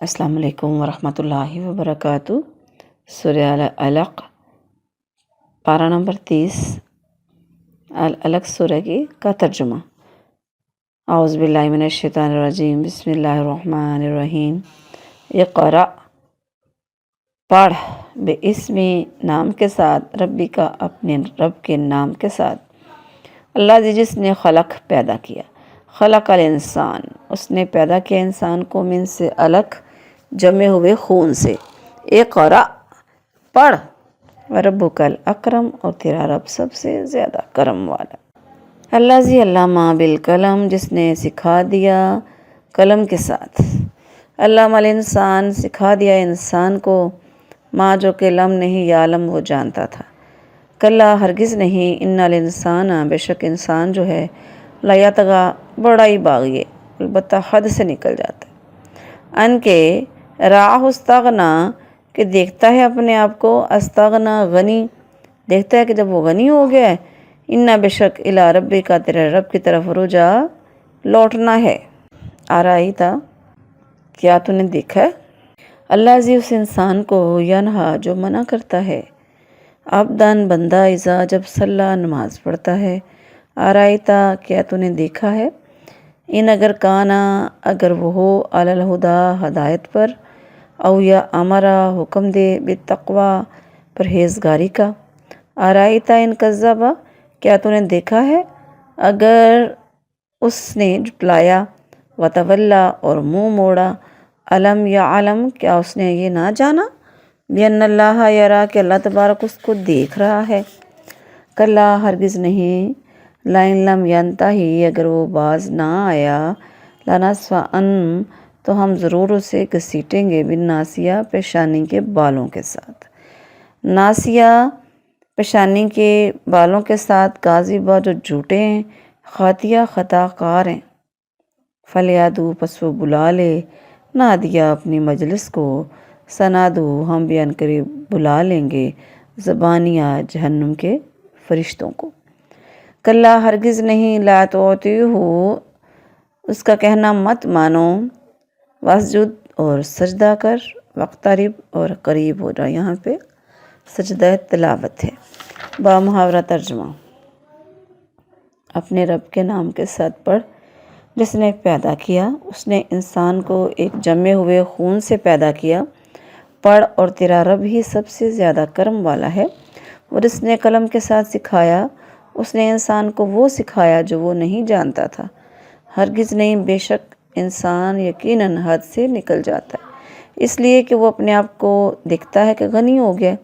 السلام علیکم ورحمۃ اللہ وبرکاتہ۔ سورہ علق پارہ نمبر 30 العلق سورہ کا ترجمہ۔ اعوذ باللہ من الشیطان الرجیم، بسم اللہ الرحمن الرحیم۔ اقرأ، پڑھ، باسمی نام کے ساتھ، ربی کا اپنے رب کے نام کے ساتھ، اللہ جس نے خلق پیدا کیا، خلق الانسان، اس نے پیدا کیا انسان کو، من سے علق جمے ہوئے خون سے، اقرأ، پڑھ، وربک الاکرم، اور تیرا رب سب سے زیادہ کرم والا۔ الذی علم بالقلم، جس نے سکھا دیا قلم کے ساتھ، علم الانسان، سکھا دیا انسان کو، ما جو کہ لم نہیں یعلم وہ جانتا تھا، کلا ہرگز نہیں، ان الانسان، بے شک انسان جو ہے، لا یطغی، بڑا ہی باغی ہے، البتہ حد سے نکل جاتا ہے، ان کے راہ استغنا، کہ دیکھتا ہے اپنے آپ کو، استغنا، غنی، دیکھتا ہے کہ جب وہ غنی ہو گیا ہے، انا بے شک الی ربی کا، تیرے رب کی طرف رجا، لوٹنا ہے۔ آرائیتا، کیا تو نے دیکھا ہے، اللہ جی اس انسان کو، ینہا جو منع کرتا ہے، عبداً بندہ، اذا جب صلی نماز پڑھتا ہے، آرائیتا، کیا تو نے دیکھا ہے، ان اگر کانا، اگر وہ ہو، علی الہدی، ہدایت پر، او یا امرا، حکم دے، بالتقوی، پرہیزگاری کا، آرائیتا ان کذبا، کیا تو نے دیکھا ہے اگر اس نے جھٹلایا، وتولا، اور منہ موڑا، علم یعلم، کیا اس نے یہ نہ جانا، بان اللہ یرا، کہ اللہ تبارک اس کو دیکھ رہا ہے، کلا ہرگز نہیں، لئن لم ینتہی، اگر وہ باز نہ آیا، لنسفعا، تو ہم ضرور اسے گھسیٹیں گے، بالناصیہ، پیشانی کے بالوں کے ساتھ، ناصیہ، پیشانی کے بالوں کے ساتھ، کاذبہ، جو جھوٹے ہیں، خاطیہ، خطا کار ہیں، فلیادو، پس وہ بلا لے، نادیا، اپنی مجلس کو، سنادو، ہم بھی عنقریب بلا لیں گے، زبانیہ، جہنم کے فرشتوں کو، کلا ہرگز نہیں، لا تعطیہ، اس کا کہنا مت مانو، واسجد، اور سجدہ کر، واقترب، اور قریب ہو جا، یہاں پہ سجدہ تلاوت ہے۔ با محاورہ ترجمہ۔ اپنے رب کے نام کے ساتھ پڑھ، جس نے پیدا کیا، اس نے انسان کو ایک جمے ہوئے خون سے پیدا کیا، پڑھ، اور تیرا رب ہی سب سے زیادہ کرم والا ہے، اور اس نے قلم کے ساتھ سکھایا، اس نے انسان کو وہ سکھایا جو وہ نہیں جانتا تھا، ہرگز نہیں، بے شک انسان یقیناً حد سے نکل جاتا ہے، اس لیے کہ وہ اپنے آپ کو دیکھتا ہے کہ غنی ہو گیا،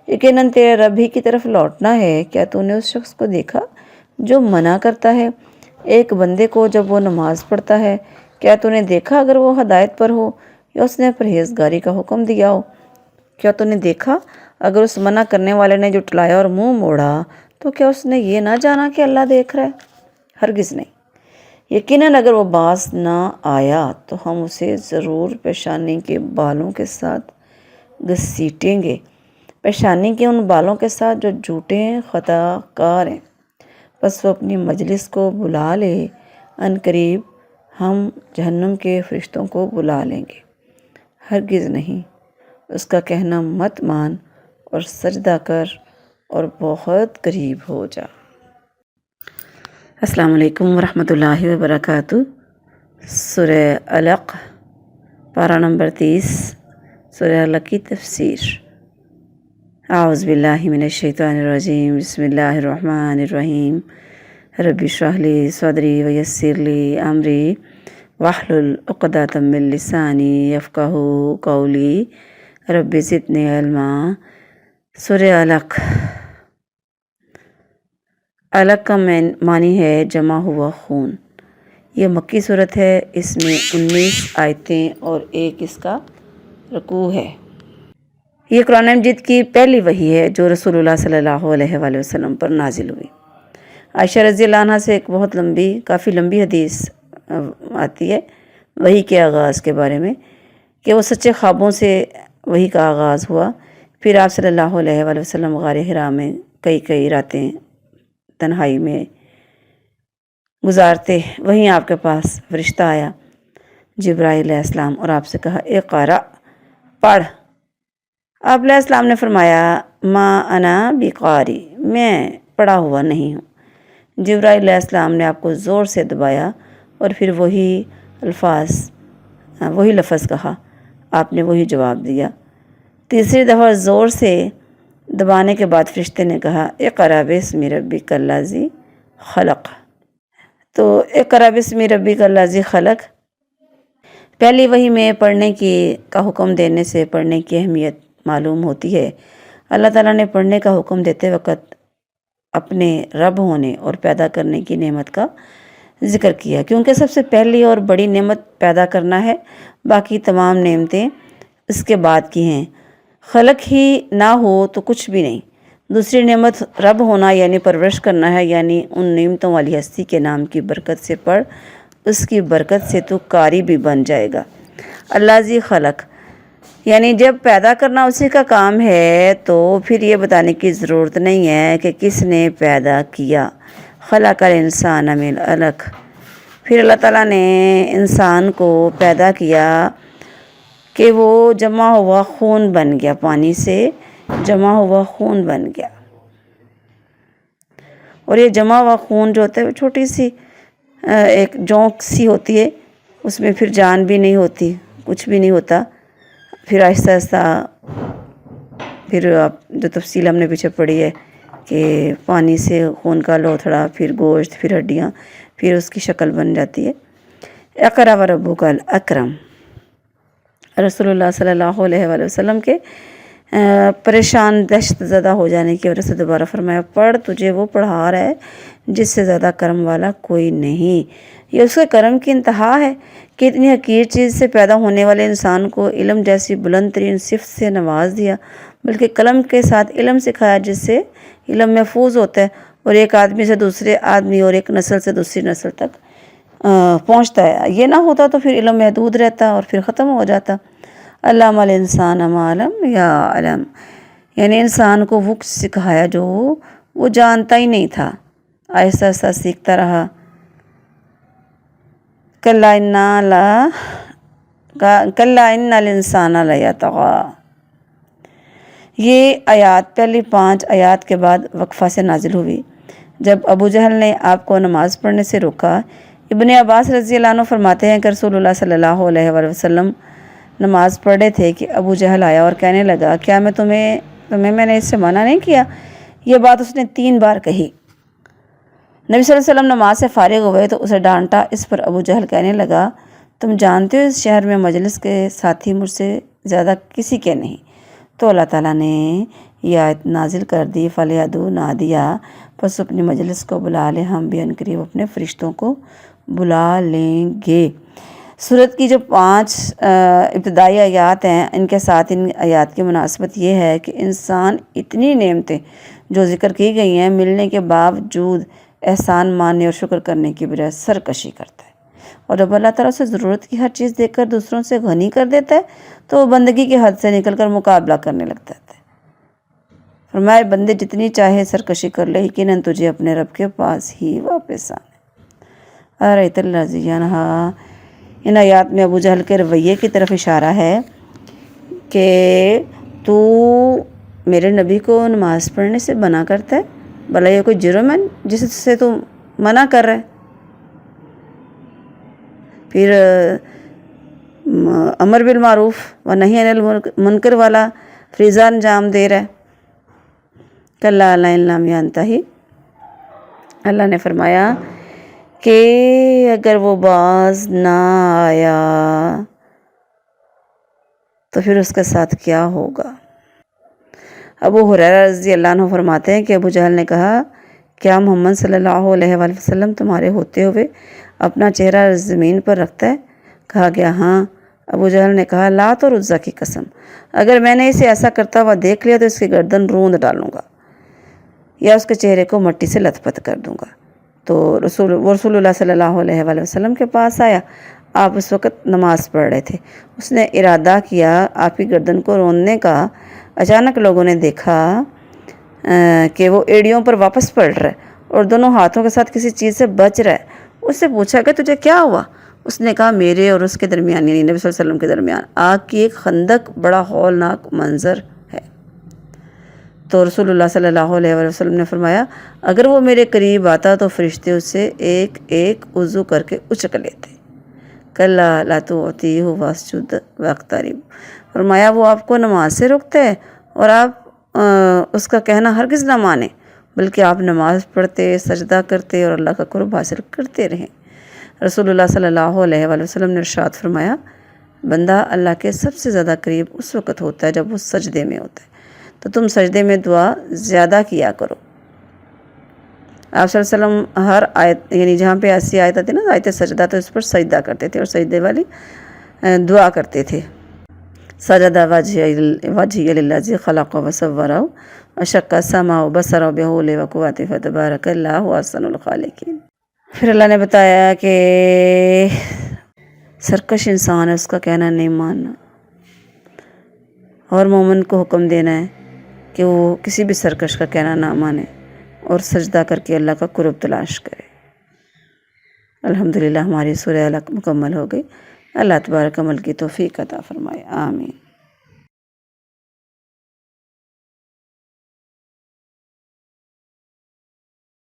یقیناً تیرے رب ہی کی طرف لوٹنا ہے۔ کیا تو نے اس شخص کو دیکھا جو منع کرتا ہے ایک بندے کو جب وہ نماز پڑھتا ہے، کیا تو نے دیکھا اگر وہ ہدایت پر ہو یا اس نے پرہیزگاری کا حکم دیا ہو، کیا تو نے دیکھا اگر اس منع کرنے والے نے جھٹلایا اور منہ موڑا، تو کیا اس نے یہ نہ جانا کہ اللہ دیکھ رہا ہے، ہرگز نہیں، یقیناً اگر وہ باز نہ آیا تو ہم اسے ضرور پیشانی کے بالوں کے ساتھ گھسیٹیں گے، پیشانی کے ان بالوں کے ساتھ جو جھوٹے ہیں، خطا کار ہیں، بس وہ اپنی مجلس کو بلا لے، ان قریب ہم جہنم کے فرشتوں کو بلا لیں گے، ہرگز نہیں، اس کا کہنا مت مان، اور سجدہ کر، اور بہت قریب ہو جا۔ السلام علیکم ورحمۃ اللہ وبرکاتہ۔ سورہ علق پارہ نمبر 30 سورہ علق کی تفسیر۔ اعوذ باللہ من الشیطان الرجیم، بسم اللہ الرحمن الرحیم۔ رب اشرح لی صدری ویسر لی امری واحلل عقدۃ من لسانی یفقہوا قولی، رب زدنی علما۔ سورہ علق، علق کا معنی ہے جمع ہوا خون۔ یہ مکی صورت ہے، اس میں 19 آیتیں اور ایک اس کا رکوع ہے۔ یہ قرآن مجید کی پہلی وحی ہے جو رسول اللہ صلی اللہ علیہ وآلہ وسلم پر نازل ہوئی۔ عائشہ رضی اللہ عنہ سے ایک بہت کافی لمبی حدیث آتی ہے وحی کے آغاز کے بارے میں، کہ وہ سچے خوابوں سے وحی کا آغاز ہوا، پھر آپ صلی اللہ علیہ وآلہ وسلم غار حرا میں کئی راتیں تنہائی میں گزارتے، وہیں آپ کے پاس فرشتہ آیا، جبرائیل علیہ السلام اور آپ سے کہا اقرا، پڑھ۔ آپ علیہ السلام نے فرمایا ما انا بقاری، میں پڑھا ہوا نہیں ہوں۔ جبرائیل علیہ السلام نے آپ کو زور سے دبایا اور پھر وہی لفظ کہا، آپ نے وہی جواب دیا۔ تیسری دفعہ زور سے دبانے کے بعد فرشتے نے کہا اقرا بسم ربک الذی خلق۔ تو اقرا بسم ربک الذی خلق، پہلی وحی میں پڑھنے کا حکم دینے سے پڑھنے کی اہمیت معلوم ہوتی ہے۔ اللہ تعالیٰ نے پڑھنے کا حکم دیتے وقت اپنے رب ہونے اور پیدا کرنے کی نعمت کا ذکر کیا، کیونکہ سب سے پہلی اور بڑی نعمت پیدا کرنا ہے، باقی تمام نعمتیں اس کے بعد کی ہیں۔ خلق ہی نہ ہو تو کچھ بھی نہیں۔ دوسری نعمت رب ہونا یعنی پرورش کرنا ہے، یعنی ان نعمتوں والی ہستی کے نام کی برکت سے پڑھ، اس کی برکت سے تو قاری بھی بن جائے گا۔ الذی خلق یعنی جب پیدا کرنا اسی کا کام ہے تو پھر یہ بتانے کی ضرورت نہیں ہے کہ کس نے پیدا کیا۔ خلق الانسان من علق، پھر اللہ تعالیٰ نے انسان کو پیدا کیا کہ وہ جمع ہوا خون بن گیا، پانی سے جمع ہوا خون بن گیا۔ اور یہ جمع ہوا خون جو ہوتا ہے وہ چھوٹی سی ایک جونک سی ہوتی ہے، اس میں پھر جان بھی نہیں ہوتی، کچھ بھی نہیں ہوتا۔ پھر آہستہ آہستہ پھر آپ جو تفصیل ہم نے پیچھے پڑھی ہے کہ پانی سے خون کا لوتھڑا، پھر گوشت، پھر ہڈیاں، پھر اس کی شکل بن جاتی ہے۔ اقرا وربک الاکرم، رسول اللہ صلی اللہ علیہ وآلہ وسلم کے پریشان دہشت زدہ ہو جانے کی وجہ سے دوبارہ فرمایا پڑھ، تجھے وہ پڑھا رہا ہے جس سے زیادہ کرم والا کوئی نہیں۔ یہ اس کے کرم کی انتہا ہے کہ اتنی حقیر چیز سے پیدا ہونے والے انسان کو علم جیسی بلند ترین صفت سے نواز دیا، بلکہ قلم کے ساتھ علم سکھایا جس سے علم محفوظ ہوتا ہے اور ایک آدمی سے دوسرے آدمی اور ایک نسل سے دوسری نسل تک پہنچتا ہے۔ یہ نہ ہوتا تو پھر علم محدود رہتا اور پھر ختم ہو جاتا۔ علم الانسان ما لم یعلم، یعنی انسان کو وہ سکھایا جو وہ جانتا ہی نہیں تھا، آہستہ آہستہ سیکھتا رہا۔ کلا ان الانسان لیطغی، یہ آیات پہلی 5 آیات کے بعد وقفہ سے نازل ہوئی۔ جب ابو جہل نے آپ کو نماز پڑھنے سے روکا، ابن عباس رضی اللہ عنہ فرماتے ہیں کہ رسول اللہ صلی اللہ علیہ وآلہ وسلم نماز پڑھ رہے تھے کہ ابو جہل آیا اور کہنے لگا کیا میں نے اس سے منع نہیں کیا؟ یہ بات اس نے 3 بار کہی۔ نبی صلی اللہ علیہ وسلم نماز سے فارغ ہوئے تو اسے ڈانٹا۔ اس پر ابو جہل کہنے لگا تم جانتے ہو اس شہر میں مجلس کے ساتھی مجھ سے زیادہ کسی کے نہیں۔ تو اللہ تعالیٰ نے یہ آیت نازل کر دی فَلْيَدْعُ نَادِيَهُ، پس اپنی مجلس کو بلا لے، ہم بھی عنقریب اپنے فرشتوں کو بلا لیں گے۔ سورت کی جو 5 ابتدائی آیات ہیں، ان کے ساتھ ان آیات کی مناسبت یہ ہے کہ انسان اتنی نعمتیں جو ذکر کی گئی ہیں ملنے کے باوجود احسان ماننے اور شکر کرنے کی بجائے سرکشی کرتا ہے، اور جب اللہ تعالیٰ سے ضرورت کی ہر چیز دیکھ کر دوسروں سے غنی کر دیتا ہے تو وہ بندگی کی حد سے نکل کر مقابلہ کرنے لگتا ہے۔ فرمائے بندے جتنی چاہے سرکشی کر لے، یقیناً تجھے اپنے رب کے پاس ہی واپس آنے۔ ارأیت الذی ینہا، ان آیات میں ابو جہل کے رویے کی طرف اشارہ ہے کہ تو میرے نبی کو نماز پڑھنے سے منع کرتا ہے، بھلا یہ کوئی جرم ہے جس سے تو منع کر رہا ہے؟ پھر امر بالمعروف و نہی عن المنکر والا فریضہ انجام دے رہا ہے۔ کلا لئن لم ینتہی، اللہ نے فرمایا کہ اگر وہ باز نہ آیا تو پھر اس کے ساتھ کیا ہوگا؟ ابو ہریرہ رضی اللہ عنہ فرماتے ہیں کہ ابو جہل نے کہا کیا محمد صلی اللہ علیہ وآلہ وسلم تمہارے ہوتے ہوئے اپنا چہرہ زمین پر رکھتا ہے؟ کہا گیا ہاں۔ ابو جہل نے کہا لات اور عزیٰ کی قسم، اگر میں نے اسے ایسا کرتا ہوا دیکھ لیا تو اس کی گردن روند ڈالوں گا یا اس کے چہرے کو مٹی سے لت پت کر دوں گا۔ تو رسول اللہ صلی اللہ علیہ وآلہ وسلم کے پاس آیا، آپ اس وقت نماز پڑھ رہے تھے، اس نے ارادہ کیا آپ کی گردن کو روندنے کا۔ اچانک لوگوں نے دیکھا کہ وہ ایڑیوں پر واپس پلٹ رہا ہے اور دونوں ہاتھوں کے ساتھ کسی چیز سے بچ رہا ہے۔ اس سے پوچھا کہ تجھے کیا ہوا؟ اس نے کہا میرے اور اس کے درمیان یعنی نبی صلی اللہ علیہ وسلم کے درمیان آگ کی ایک خندق بڑا ہولناک منظر ہے۔ تو رسول اللہ صلی اللہ علیہ وسلم نے فرمایا اگر وہ میرے قریب آتا تو فرشتے اس سے ایک ایک وضو کر کے اچک لیتے۔ کلا لا تطیعہ واسجد واقترب، فرمایا وہ آپ کو نماز سے روکتا ہے اور آپ اس کا کہنا ہرگز نہ مانیں، بلکہ آپ نماز پڑھتے، سجدہ کرتے اور اللہ کا قرب حاصل کرتے رہیں۔ رسول اللہ صلی اللہ علیہ وآلہ وسلم نے ارشاد فرمایا بندہ اللہ کے سب سے زیادہ قریب اس وقت ہوتا ہے جب وہ سجدے میں ہوتا ہے، تو تم سجدے میں دعا زیادہ کیا کرو۔ آپ صلی اللہ علیہ وسلم ہر آیت یعنی جہاں پہ ایسی آیت آتی نا آیت سجدہ تو اس پر سجدہ کرتے تھے اور سجدے والی دعا کرتے تھے۔ سجد وجهی للذی خلق وصورہ وشق سمعہ وبصرہ بحول وقوتہ فتبارک اللہ احسن الخالقین۔ پھر اللہ نے بتایا کہ سرکش انسان ہے، اس کا کہنا نہیں ماننا، اور مومن کو حکم دینا ہے کہ وہ کسی بھی سرکش کا کہنا نہ مانے اور سجدہ کر کے اللہ کا قرب تلاش کرے۔ الحمدللہ ہماری سورہ الق مکمل ہو گئی۔ اللہ تبارک عمل کی توفیق عطا فرمائے، آمین۔